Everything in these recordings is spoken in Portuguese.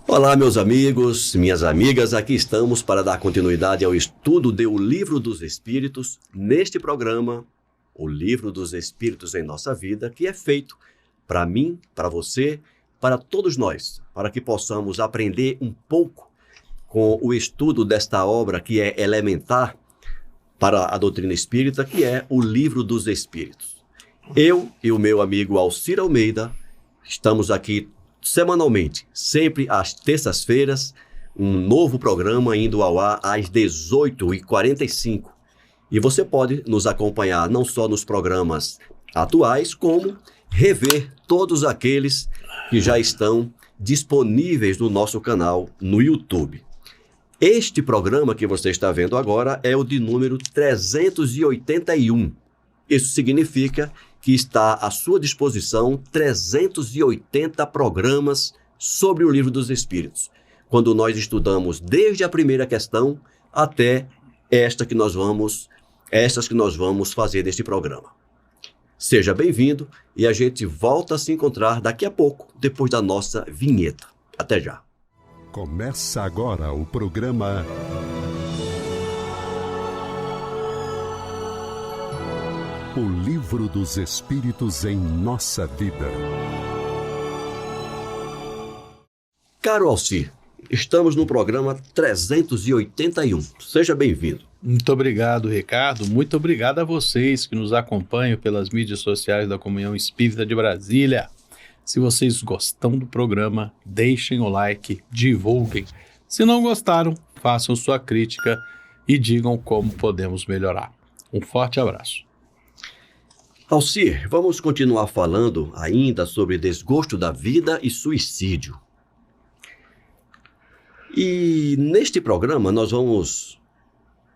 Olá, meus amigos, minhas amigas, aqui estamos para dar continuidade ao estudo do Livro dos Espíritos, neste programa, o Livro dos Espíritos em Nossa Vida, que é feito para mim, para você, para todos nós, para que possamos aprender um pouco com o estudo desta obra que é elementar para a doutrina espírita, que é o Livro dos Espíritos. Eu e o meu amigo Alcir Almeida estamos aqui semanalmente, sempre às terças-feiras, um novo programa indo ao ar às 18h45. E você pode nos acompanhar não só nos programas atuais, como rever todos aqueles que já estão disponíveis no nosso canal no YouTube. Este programa que você está vendo agora é o de número 381. Isso significa que está à sua disposição 380 programas sobre o Livro dos Espíritos, quando nós estudamos desde a primeira questão até estas que nós vamos fazer neste programa. Seja bem-vindo e a gente volta a se encontrar daqui a pouco, depois da nossa vinheta. Até já. Começa agora o programa O Livro dos Espíritos em Nossa Vida. Caro Alcir, estamos no programa 381. Seja bem-vindo. Muito obrigado, Ricardo. Muito obrigado a vocês que nos acompanham pelas mídias sociais da Comunhão Espírita de Brasília. Se vocês gostam do programa, deixem o like, divulguem. Se não gostaram, façam sua crítica e digam como podemos melhorar. Um forte abraço. Alcir, vamos continuar falando ainda sobre desgosto da vida e suicídio. E neste programa nós vamos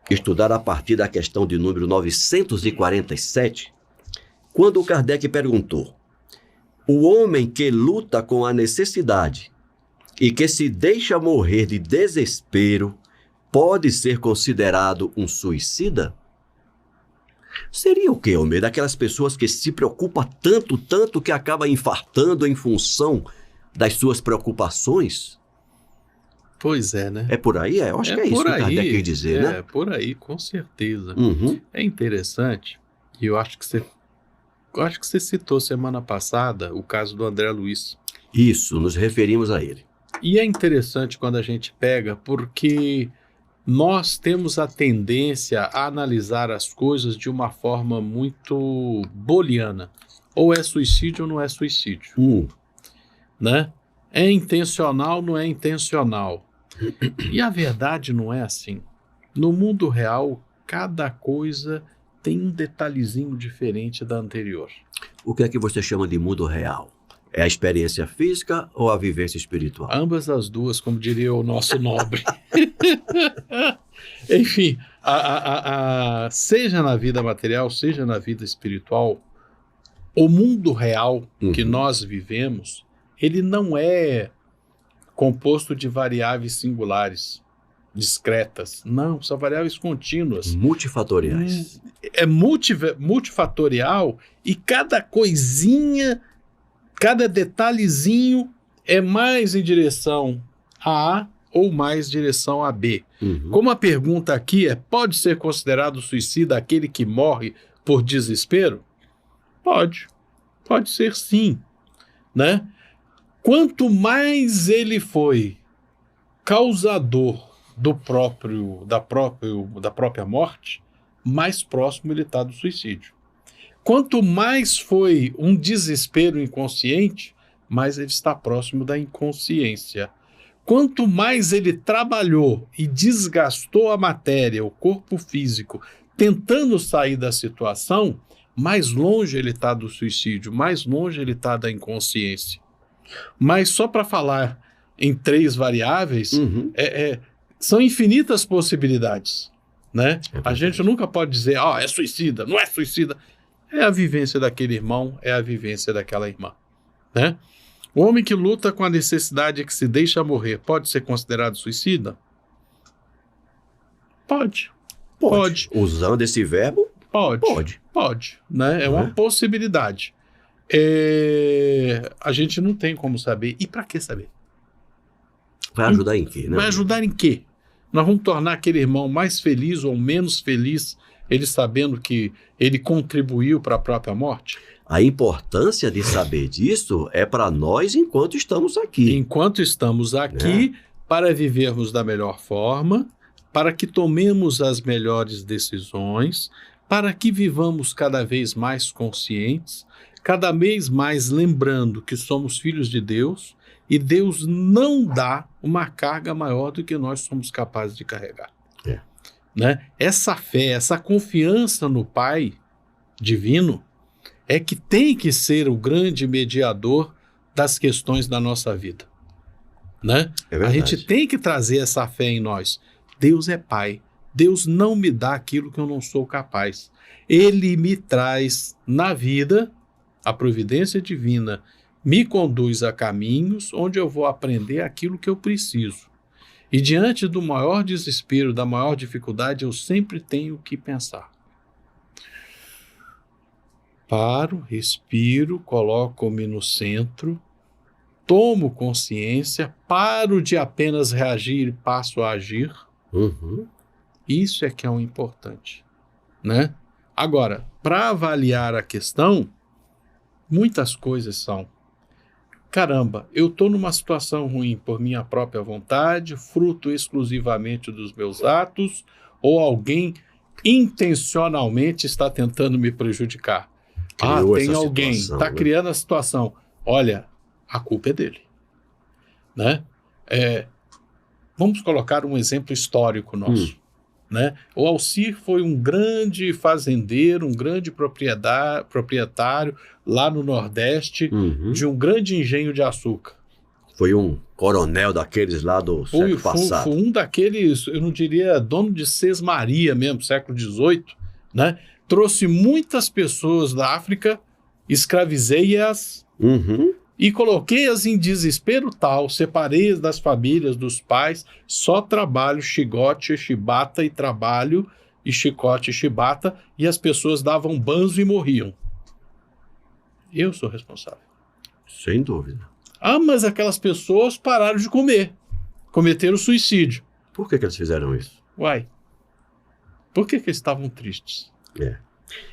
estudar a partir da questão de número 947, quando Kardec perguntou: o homem que luta com a necessidade e que se deixa morrer de desespero pode ser considerado um suicida? Seria o quê, Almeida? Daquelas pessoas que se preocupam tanto que acaba infartando em função das suas preocupações? Pois é, né? É por aí? Eu acho que é isso que o Kardec quer dizer, né? É, por aí, com certeza. Uhum. É interessante, e eu acho que você citou semana passada o caso do André Luiz. Isso, nos referimos a ele. E é interessante quando a gente pega, porque nós temos a tendência a analisar as coisas de uma forma muito booleana. Ou é suicídio ou não é suicídio. Né? É intencional, não é intencional. E a verdade não é assim. No mundo real, cada coisa tem um detalhezinho diferente da anterior. O que é que você chama de mundo real? É a experiência física ou a vivência espiritual? Ambas as duas, como diria o nosso nobre. Enfim, seja na vida material, seja na vida espiritual, o mundo real que nós vivemos, ele não é composto de variáveis singulares, discretas. Não, são variáveis contínuas. Multifatoriais. É multifatorial e cada coisinha, cada detalhezinho é mais em direção a A ou mais em direção a B. Como a pergunta aqui é: pode ser considerado suicida aquele que morre por desespero? Pode ser sim, né? Quanto mais ele foi causador da própria morte, mais próximo ele está do suicídio. Quanto mais foi um desespero inconsciente, mais ele está próximo da inconsciência. Quanto mais ele trabalhou e desgastou a matéria, o corpo físico, tentando sair da situação, mais longe ele está do suicídio, mais longe ele está da inconsciência. Mas só para falar em 3 variáveis, são infinitas possibilidades, né? A gente nunca pode dizer, é suicida, não é suicida. É a vivência daquele irmão, é a vivência daquela irmã, né? O homem que luta com a necessidade que se deixa morrer pode ser considerado suicida? Pode. Usando esse verbo? Pode, né? É uma possibilidade. A gente não tem como saber. E para que saber? Vai ajudar em quê, né? Vai ajudar em quê? Nós vamos tornar aquele irmão mais feliz ou menos feliz, ele sabendo que ele contribuiu para a própria morte? A importância de saber disso é para nós enquanto estamos aqui. Enquanto estamos aqui, para vivermos da melhor forma, para que tomemos as melhores decisões, para que vivamos cada vez mais conscientes, cada vez mais lembrando que somos filhos de Deus e Deus não dá uma carga maior do que nós somos capazes de carregar. Né? Essa fé, essa confiança no Pai divino é que tem que ser o grande mediador das questões da nossa vida. Né? A gente tem que trazer essa fé em nós. Deus é Pai. Deus não me dá aquilo que eu não sou capaz. Ele me traz na vida, a providência divina me conduz a caminhos onde eu vou aprender aquilo que eu preciso. E diante do maior desespero, da maior dificuldade, eu sempre tenho que pensar. Paro, respiro, coloco-me no centro, tomo consciência, paro de apenas reagir e passo a agir. Isso é que é o importante, né? Agora, para avaliar a questão, muitas coisas são: caramba, eu estou numa situação ruim por minha própria vontade, fruto exclusivamente dos meus atos, ou alguém intencionalmente está tentando me prejudicar? Tem alguém, está criando a situação. Olha, a culpa é dele. Né? Vamos colocar um exemplo histórico nosso. Né? O Alcir foi um grande fazendeiro, um grande proprietário lá no Nordeste de um grande engenho de açúcar. Foi um coronel daqueles lá do século passado. Foi um daqueles, eu não diria dono de sesmaria mesmo, século XVIII, né? Trouxe muitas pessoas da África, escravizei-as e coloquei-as em desespero tal, separei-as das famílias, dos pais, só trabalho, chicote, chibata e trabalho, e chicote e chibata, e as pessoas davam banzo e morriam. Eu sou responsável. Sem dúvida. Mas aquelas pessoas pararam de comer, cometeram suicídio. Por que eles fizeram isso? Por que eles estavam tristes?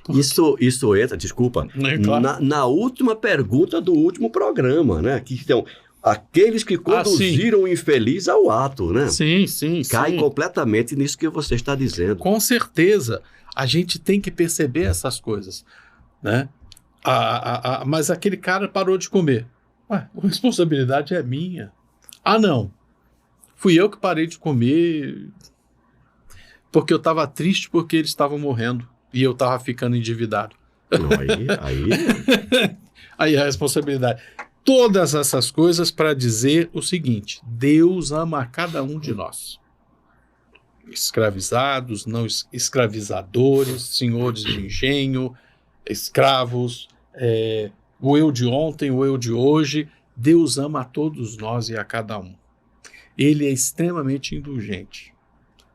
Isso entra, desculpa, claro. na última pergunta do último programa, né? Que são aqueles que conduziram o infeliz ao ato, né? Sim. Cai completamente nisso que você está dizendo. Com certeza. A gente tem que perceber essas coisas, né? Mas aquele cara parou de comer. A responsabilidade é minha. Não. Fui eu que parei de comer porque eu estava triste porque eles estavam morrendo. E eu estava ficando endividado. Não, aí a responsabilidade. Todas essas coisas para dizer o seguinte: Deus ama a cada um de nós. Escravizados, não escravizadores, senhores de engenho, escravos, o eu de ontem, o eu de hoje. Deus ama a todos nós e a cada um. Ele é extremamente indulgente.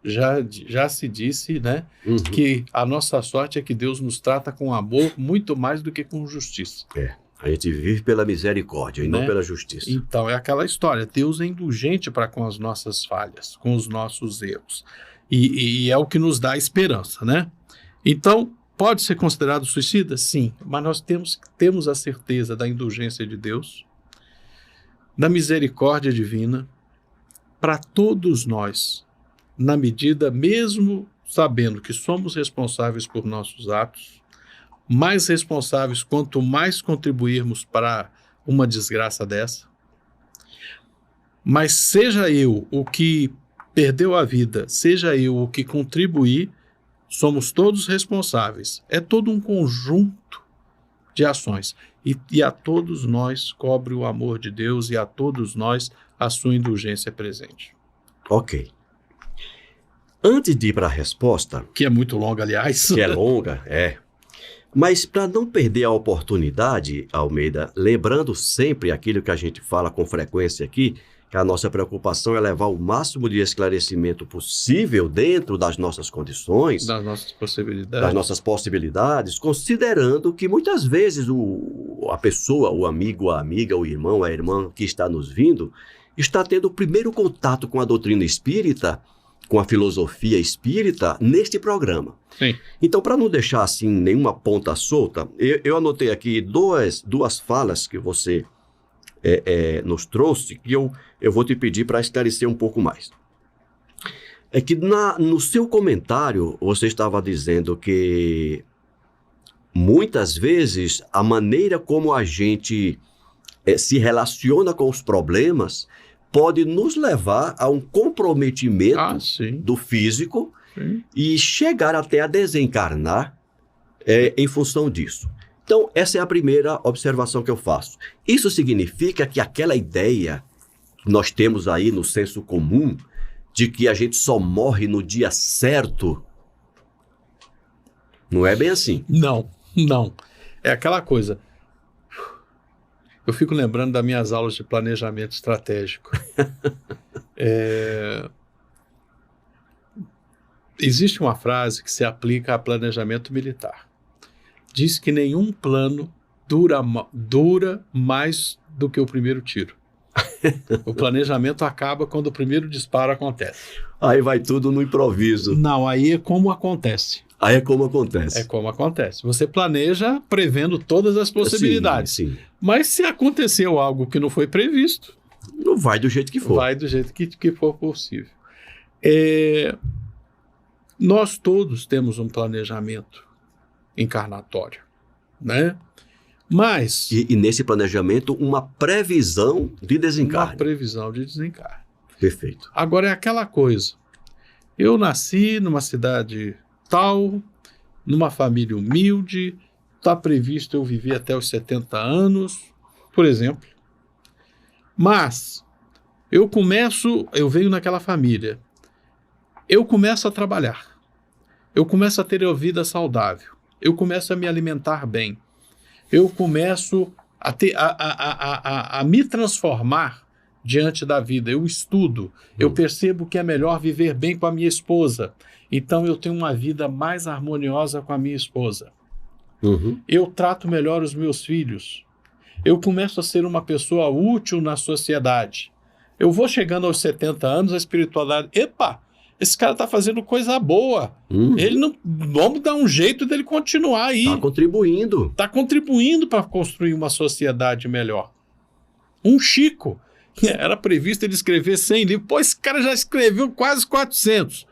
Já se disse, né, que a nossa sorte é que Deus nos trata com amor muito mais do que com justiça. A gente vive pela misericórdia e não pela justiça. Então, é aquela história. Deus é indulgente para com as nossas falhas, com os nossos erros. E é o que nos dá esperança, né? Então, pode ser considerado suicida? Sim. Mas nós temos a certeza da indulgência de Deus, da misericórdia divina, para todos nós, na medida, mesmo sabendo que somos responsáveis por nossos atos, mais responsáveis quanto mais contribuirmos para uma desgraça dessa. Mas seja eu o que perdeu a vida, seja eu o que contribuir, somos todos responsáveis. É todo um conjunto de ações. E a todos nós cobre o amor de Deus e a todos nós a sua indulgência presente. Ok. Antes de ir para a resposta... Que é muito longa, aliás. Que é longa, Mas para não perder a oportunidade, Almeida, lembrando sempre aquilo que a gente fala com frequência aqui, que a nossa preocupação é levar o máximo de esclarecimento possível dentro das nossas condições, das nossas possibilidades, considerando que muitas vezes a pessoa, o amigo, a amiga, o irmão, a irmã que está nos vindo, está tendo o primeiro contato com a doutrina espírita, com a filosofia espírita, neste programa. Sim. Então, para não deixar assim nenhuma ponta solta, eu anotei aqui duas falas que você nos trouxe, que eu vou te pedir para esclarecer um pouco mais. É que no seu comentário, você estava dizendo que muitas vezes a maneira como a gente se relaciona com os problemas pode nos levar a um comprometimento do físico e chegar até a desencarnar em função disso. Então, essa é a primeira observação que eu faço. Isso significa que aquela ideia que nós temos aí no senso comum de que a gente só morre no dia certo, não é bem assim. Não. É aquela coisa. Eu fico lembrando das minhas aulas de planejamento estratégico. Existe uma frase que se aplica a planejamento militar. Diz que nenhum plano dura mais do que o primeiro tiro. O planejamento acaba quando o primeiro disparo acontece. Aí vai tudo no improviso. Não, aí é como acontece. Aí é como acontece. É como acontece. Você planeja prevendo todas as possibilidades. Sim. Mas se aconteceu algo que não foi previsto... Não vai do jeito que for. Vai do jeito que for possível. Nós todos temos um planejamento encarnatório, né? Mas... E nesse planejamento, uma previsão de desencarne. Uma previsão de desencarne. Perfeito. Agora é aquela coisa. Eu nasci numa cidade tal, numa família humilde, está previsto eu viver até os 70 anos, por exemplo. Mas eu venho naquela família, eu começo a trabalhar, eu começo a ter uma vida saudável, eu começo a me alimentar bem, eu começo a me transformar diante da vida, eu estudo, eu percebo que é melhor viver bem com a minha esposa, então eu tenho uma vida mais harmoniosa com a minha esposa. Eu trato melhor os meus filhos, eu começo a ser uma pessoa útil na sociedade. Eu vou chegando aos 70 anos, a espiritualidade, esse cara está fazendo coisa boa, ele não, vamos dar um jeito dele continuar aí. Está contribuindo para construir uma sociedade melhor. Um Chico, era previsto ele escrever 100 livros, esse cara já escreveu quase 400.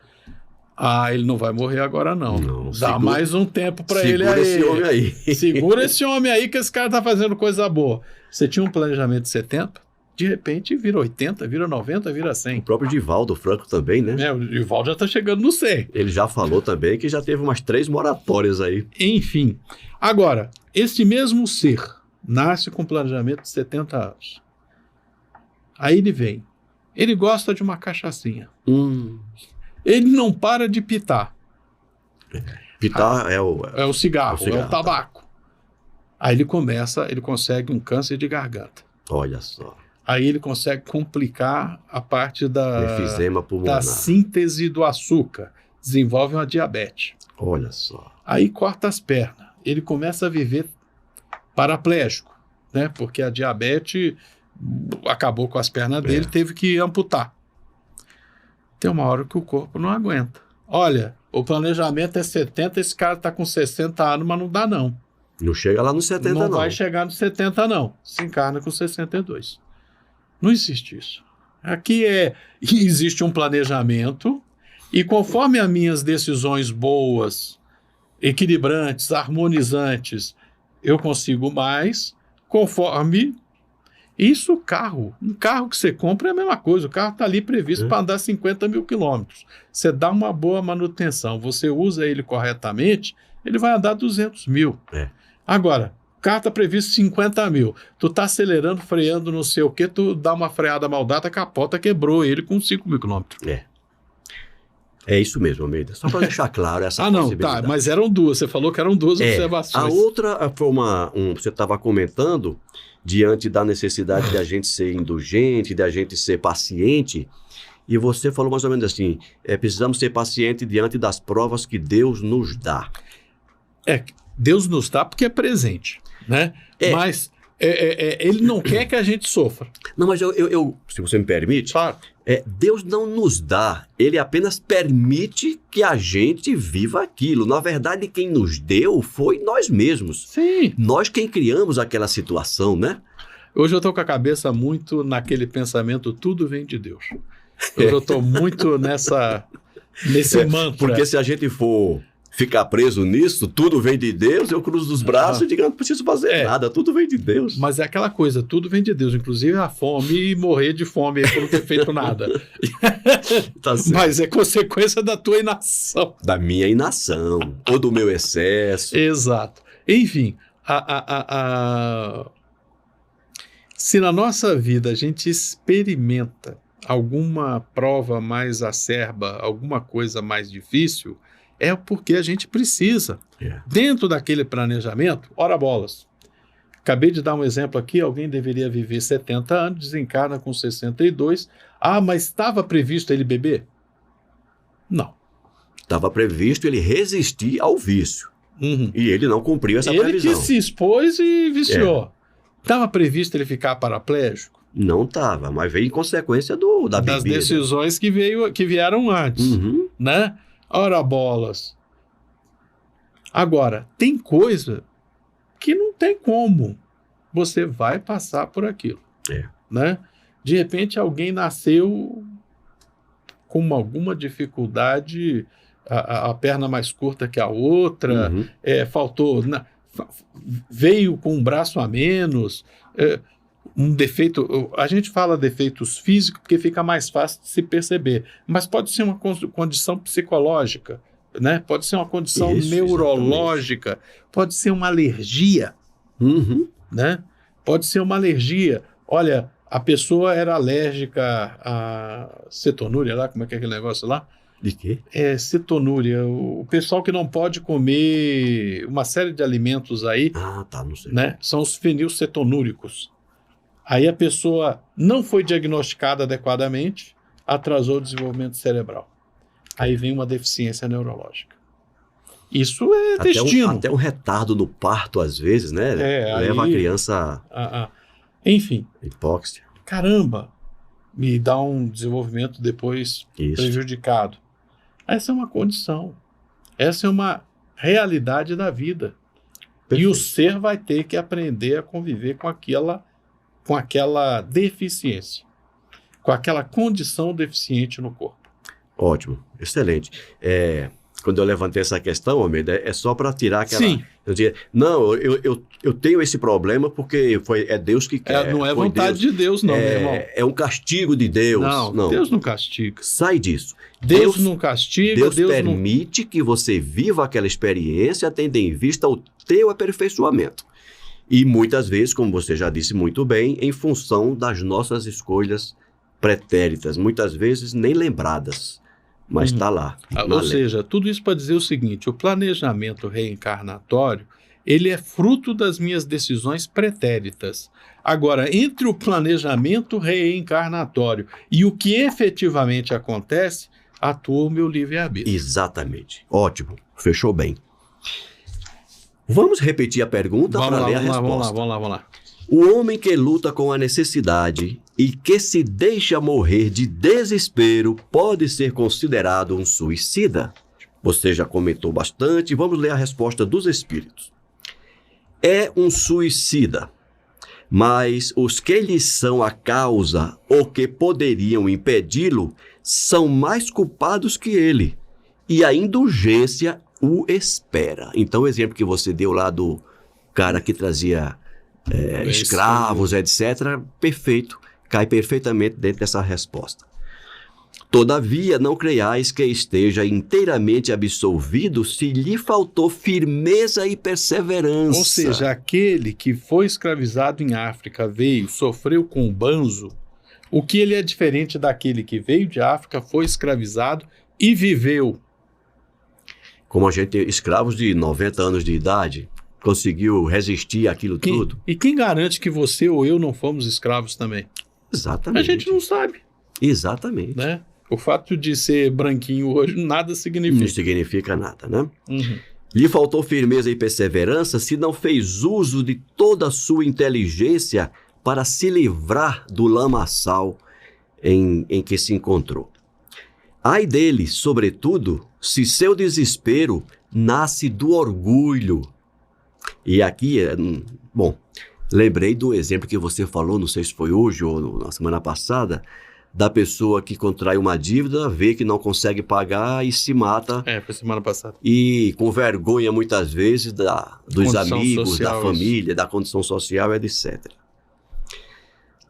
Ele não vai morrer agora não. Dá mais um tempo para ele aí. Segura esse homem aí. Segura esse homem aí que esse cara tá fazendo coisa boa. Você tinha um planejamento de 70, de repente vira 80, vira 90, vira 100. O próprio Divaldo Franco também, né? O Divaldo já tá chegando no 100. Ele já falou também que já teve umas 3 moratórias aí. Enfim. Agora, esse mesmo ser nasce com um planejamento de 70 anos. Aí ele vem. Ele gosta de uma cachaçinha. Ele não para de pitar. Pitar é o cigarro, é o tabaco. Aí ele consegue um câncer de garganta. Olha só. Aí ele consegue complicar a parte efizema pulmonar, da síntese do açúcar. Desenvolve uma diabetes. Olha só. Aí corta as pernas. Ele começa a viver paraplégico, né? Porque a diabetes acabou com as pernas dele, teve que amputar. Tem uma hora que o corpo não aguenta. Olha, o planejamento é 70, esse cara está com 60 anos, mas não dá não. Não chega lá nos 70 não. Não vai chegar nos 70 não. Se encarna com 62. Não existe isso. Aqui existe um planejamento e conforme as minhas decisões boas, equilibrantes, harmonizantes, eu consigo mais, conforme... Isso, um carro que você compra é a mesma coisa, o carro está ali previsto para andar 50 mil quilômetros. Você dá uma boa manutenção, você usa ele corretamente, ele vai andar 200 mil. Agora, o carro está previsto 50 mil, tu está acelerando, freando, não sei o que, tu dá uma freada maldada, capota, quebrou ele com 5 mil quilômetros. É isso mesmo, Almeida. Só para deixar claro essa possibilidade. Tá, mas eram duas, você falou que eram duas observações. A outra foi você estava comentando, diante da necessidade de a gente ser indulgente, de a gente ser paciente, e você falou mais ou menos assim, precisamos ser pacientes diante das provas que Deus nos dá. Deus nos dá porque é presente, né? Mas Ele não quer que a gente sofra. Não, mas eu se você me permite, Claro. Deus não nos dá, Ele apenas permite que a gente viva aquilo. Na verdade, quem nos deu foi nós mesmos. Sim. Nós quem criamos aquela situação, né? Hoje eu estou com a cabeça muito naquele pensamento, tudo vem de Deus. Hoje eu estou muito nesse mantra. Porque se a gente for ficar preso nisso, tudo vem de Deus, eu cruzo os braços e digo, não preciso fazer nada, tudo vem de Deus. Mas é aquela coisa, tudo vem de Deus, inclusive a fome e morrer de fome por não ter feito nada. Tá certo. Mas é consequência da tua inação. Da minha inação, ou do meu excesso. Exato. Enfim, se na nossa vida a gente experimenta alguma prova mais acerba, alguma coisa mais difícil, é porque a gente precisa. Dentro daquele planejamento, ora bolas. Acabei de dar um exemplo aqui, alguém deveria viver 70 anos, desencarna com 62. Ah, mas estava previsto ele beber? Não. Estava previsto ele resistir ao vício. Uhum. E ele não cumpriu essa previsão. Ele que se expôs e viciou. Estava previsto ele ficar paraplégico? Não estava, mas veio em consequência da bebida. Das decisões que vieram antes, né? Ora bolas. Agora, tem coisa que não tem como. Você vai passar por aquilo. Né? De repente, alguém nasceu com alguma dificuldade, a perna mais curta que a outra, faltou... veio com um braço a menos, um defeito, a gente fala defeitos físicos porque fica mais fácil de se perceber, mas pode ser uma condição psicológica, né? Pode ser uma condição neurológica, exatamente. Pode ser uma alergia, né? Pode ser uma alergia. Olha, a pessoa era alérgica a cetonúria lá, como é que é aquele negócio lá? De quê? Cetonúria. O pessoal que não pode comer uma série de alimentos aí, não sei. Né, são os fenilcetonúricos. Aí a pessoa não foi diagnosticada adequadamente, atrasou o desenvolvimento cerebral. Aí vem uma deficiência neurológica. Isso é destino. Até um retardo no parto, às vezes, né? Leva a criança enfim. Hipóxia. Caramba! Me dá um desenvolvimento depois prejudicado. Essa é uma condição. Essa é uma realidade da vida. Perfeito. E o ser vai ter que aprender a conviver com aquela deficiência, com aquela condição deficiente no corpo. Ótimo, excelente. Quando eu levantei essa questão, Almeida, é só para tirar aquela... Sim. Eu dizia, não, eu tenho esse problema porque é Deus que quer. Não é vontade de Deus, não, meu irmão. É um castigo de Deus. Não, Deus não castiga. Sai disso. Deus não castiga. Deus permite que você viva aquela experiência tendo em vista o teu aperfeiçoamento. E muitas vezes, como você já disse muito bem, em função das nossas escolhas pretéritas, muitas vezes nem lembradas. Mas está lá. Ou seja, tudo isso para dizer o seguinte, o planejamento reencarnatório, ele é fruto das minhas decisões pretéritas. Agora, entre o planejamento reencarnatório e o que efetivamente acontece, atua o meu livre-arbítrio. Exatamente. Ótimo. Fechou bem. Vamos repetir a pergunta para ler a resposta. Vamos lá. O homem que luta com a necessidade e que se deixa morrer de desespero pode ser considerado um suicida? Você já comentou bastante, vamos ler a resposta dos espíritos. É um suicida, mas os que lhe são a causa ou que poderiam impedi-lo são mais culpados que ele, e a indulgência o espera. Então o exemplo que você deu lá do cara que trazia... escravos, etc., perfeito, cai perfeitamente dentro dessa resposta. Todavia, não creiais que esteja inteiramente absolvido se lhe faltou firmeza e perseverança. Ou seja, aquele que foi escravizado em África, veio, sofreu com o banzo, o que ele é diferente daquele que veio de África, foi escravizado e viveu. Como a gente, escravos de 90 anos de idade, conseguiu resistir àquilo tudo. E quem garante que você ou eu não fomos escravos também? Exatamente. A gente não sabe. Exatamente. Né? O fato de ser branquinho hoje nada significa. Não significa nada, né? Lhe faltou firmeza e perseverança se não fez uso de toda a sua inteligência para se livrar do lamaçal em que se encontrou. Ai dele, sobretudo, se seu desespero nasce do orgulho. E aqui, lembrei do exemplo que você falou, não sei se foi hoje ou na semana passada, da pessoa que contrai uma dívida, vê que não consegue pagar e se mata. Foi semana passada. E com vergonha, muitas vezes, dos Condição amigos, social, da família, da condição social, etc.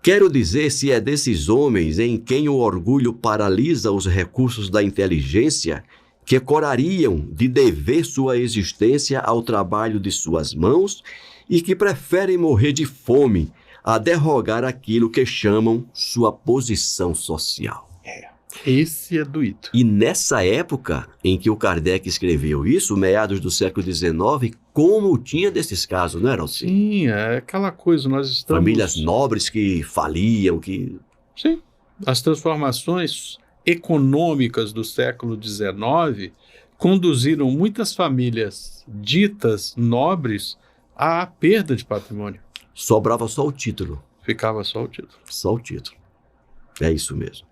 Quero dizer se é desses homens em quem o orgulho paralisa os recursos da inteligência que corariam de dever sua existência ao trabalho de suas mãos e que preferem morrer de fome a derrogar aquilo que chamam sua posição social. Esse é doído. E nessa época em que o Kardec escreveu isso, meados do século XIX, como tinha desses casos, não era? Sim, é aquela coisa, nós estamos... Famílias nobres que faliam, que... Sim, as transformações econômicas do século XIX conduziram muitas famílias ditas nobres à perda de patrimônio. Sobrava só o título. Ficava só o título. Só o título. É isso mesmo.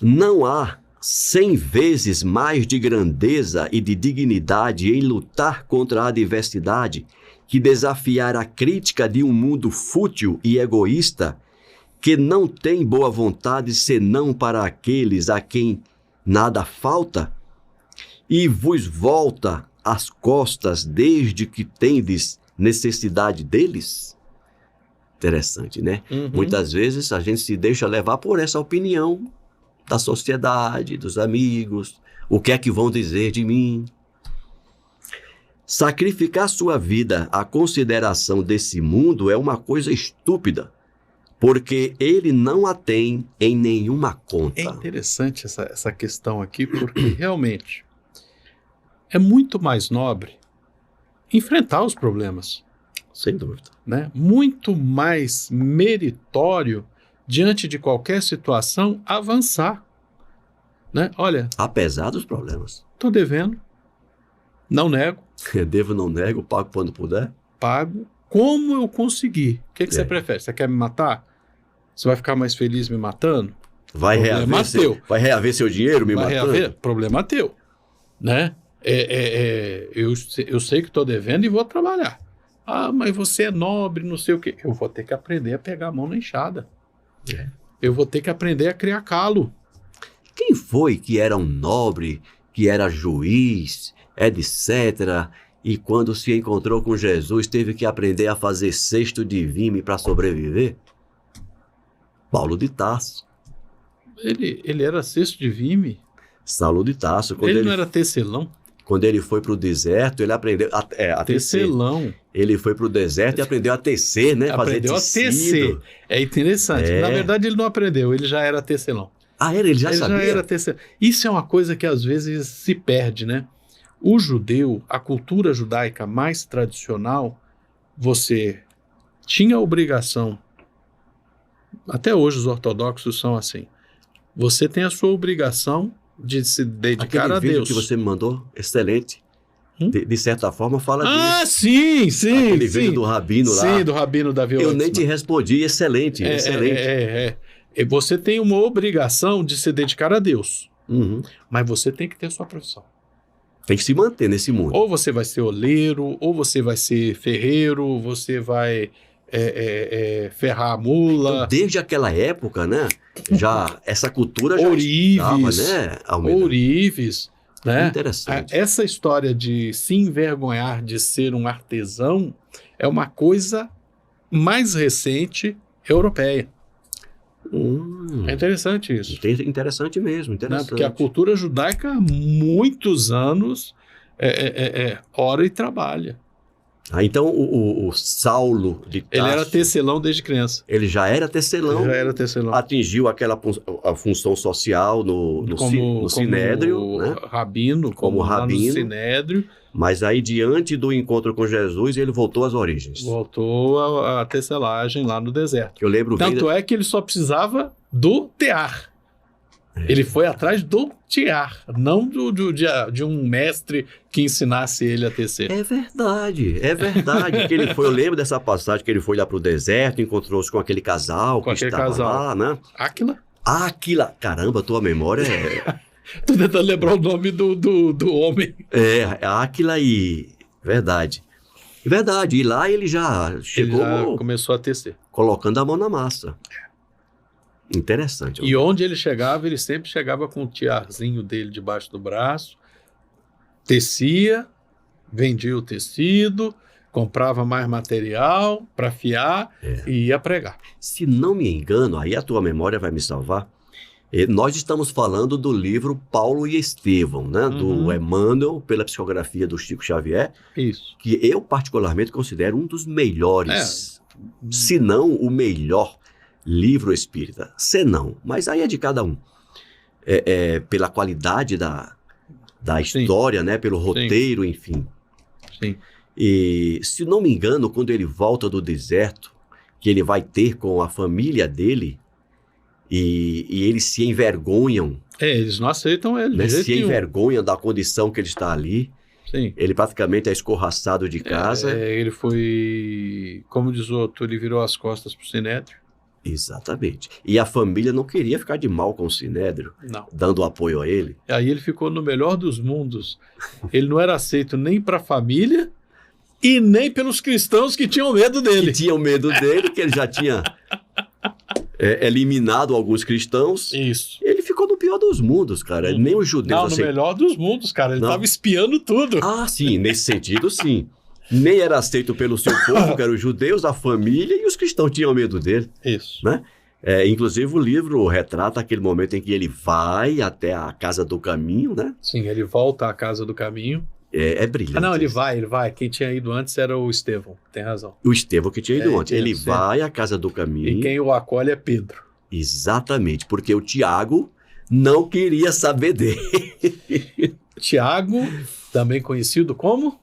Não há 100 vezes mais de grandeza e de dignidade em lutar contra a adversidade que desafiar a crítica de um mundo fútil e egoísta que não tem boa vontade senão para aqueles a quem nada falta e vos volta às costas desde que tendes necessidade deles? Interessante, né? Uhum. Muitas vezes a gente se deixa levar por essa opinião da sociedade, dos amigos, o que é que vão dizer de mim. Sacrificar sua vida à consideração desse mundo é uma coisa estúpida, porque ele não a tem em nenhuma conta. É interessante essa questão aqui, porque realmente é muito mais nobre enfrentar os problemas. Sem dúvida. Né? Muito mais meritório, diante de qualquer situação, avançar. Né? Olha, apesar dos problemas. Estou devendo, não nego. Devo, não nego, pago quando puder. Pago como eu conseguir. O que você prefere? Você quer me matar? Você vai ficar mais feliz me matando? Vai reaver seu dinheiro me matando? Problema teu. Né? Eu sei que estou devendo e vou trabalhar. Ah, mas você é nobre, não sei o quê. Eu vou ter que aprender a pegar a mão na enxada. Eu vou ter que aprender a criar calo. Quem foi que era um nobre, que era juiz, etc., e quando se encontrou com Jesus teve que aprender a fazer cesto de vime para sobreviver? Paulo de Tarso. Ele era cesto de vime? Saulo de Tarso. Ele não era tecelão? Quando ele foi para o deserto, ele aprendeu a tecelão. Tecer. Ele foi para o deserto e aprendeu a tecer, né? Aprendeu a tecer. É interessante. Na verdade, ele não aprendeu, ele já era tecelão. Ah, ele já sabia? Já era tecelão. Isso é uma coisa que às vezes se perde, né? O judeu, a cultura judaica mais tradicional, você tinha a obrigação, até hoje os ortodoxos são assim, você tem a sua obrigação de se dedicar a Deus. Aquele vídeo que você me mandou, excelente. De certa forma, fala disso. Ah, sim. Aquele vídeo do Rabino lá. Sim, do Rabino Davi Weitzman. Eu nem te respondi, excelente. Você tem uma obrigação de se dedicar a Deus. Uhum. Mas você tem que ter sua profissão. Tem que se manter nesse mundo. Ou você vai ser oleiro, ou você vai ser ferreiro, você vai ferrar a mula. Então, desde aquela época, né? Já essa cultura já Ourives, estava, né, Almeida? Ourives, né? Interessante. Essa história de se envergonhar de ser um artesão é uma coisa mais recente europeia. É interessante isso. Interessante mesmo, interessante. Porque a cultura judaica há muitos anos ora e trabalha. Então o Saulo de Tarso... Ele era tecelão desde criança. Ele já era tecelão. Atingiu aquela a função social no Sinédrio. Né? Rabino. Como rabino. No Sinédrio. Mas aí, diante do encontro com Jesus, ele voltou às origens. Voltou à tecelagem lá no deserto. Eu lembro Tanto é que ele só precisava do tear. Ele foi atrás do tiar, não de um mestre que ensinasse ele a tecer. É verdade que ele foi, eu lembro dessa passagem que ele foi lá pro deserto, encontrou-se com aquele casal que estava lá, né? Áquila, caramba, tua memória é... Tô tentando lembrar o nome do homem. Áquila e... Verdade, e lá ele já chegou... Ele já começou a tecer. Colocando a mão na massa. Interessante. E onde ele chegava, ele sempre chegava com o tiarzinho dele debaixo do braço, tecia, vendia o tecido, comprava mais material para fiar e ia pregar. Se não me engano, aí a tua memória vai me salvar, nós estamos falando do livro Paulo e Estevão, né? Do Emmanuel, pela psicografia do Chico Xavier. Isso. Que eu particularmente considero um dos melhores, se não o melhor livro espírita. Se não, mas aí é de cada um. Pela qualidade da história, né? Pelo roteiro, enfim. Sim. E, se não me engano, quando ele volta do deserto, que ele vai ter com a família dele, e eles se envergonham. Eles não aceitam ele. Né? Se envergonham da condição que ele está ali. Sim. Ele praticamente é escorraçado de casa. Ele foi, como diz o outro, ele virou as costas para o Sinédrio. Exatamente. E a família não queria ficar de mal com o Sinédrio, dando apoio a ele. Aí ele ficou no melhor dos mundos. Ele não era aceito nem para a família e nem pelos cristãos que tinham medo dele. Que ele já tinha eliminado alguns cristãos. Isso. Ele ficou no pior dos mundos, cara. Nem os judeus... Não, no melhor dos mundos, cara. Ele estava espiando tudo. Ah, sim. Nesse sentido, sim. Nem era aceito pelo seu povo, que eram os judeus, a família, e os cristãos tinham medo dele. Isso. Né? Inclusive, o livro retrata aquele momento em que ele vai até a Casa do Caminho, né? Sim, ele volta à Casa do Caminho. É brilhante. Não, ele vai. Quem tinha ido antes era o Estevão, tem razão. O Estevão que tinha ido antes. Ele vai à Casa do Caminho. E quem o acolhe é Pedro. Exatamente, porque o Tiago não queria saber dele. Tiago, também conhecido como...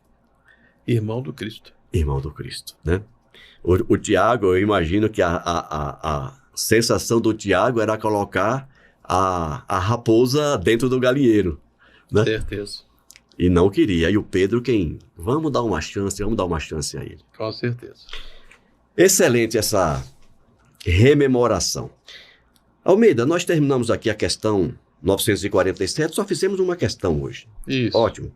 Irmão do Cristo. Irmão do Cristo, né? O Tiago, eu imagino que a sensação do Tiago era colocar a raposa dentro do galinheiro, né? Certeza. E não queria. E o Pedro, vamos dar uma chance a ele. Com certeza. Excelente essa rememoração. Almeida, nós terminamos aqui a questão 947, só fizemos uma questão hoje. Isso. Ótimo.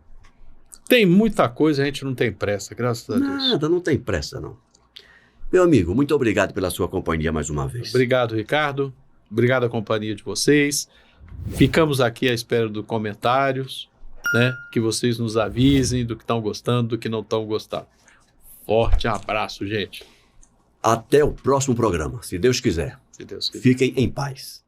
Tem muita coisa, a gente não tem pressa, graças a Deus. Nada, não tem pressa, não. Meu amigo, muito obrigado pela sua companhia mais uma vez. Obrigado, Ricardo. Obrigado à companhia de vocês. Ficamos aqui à espera dos comentários, né? Que vocês nos avisem do que estão gostando, do que não estão gostando. Forte abraço, gente. Até o próximo programa, se Deus quiser. Se Deus quiser. Fiquem em paz.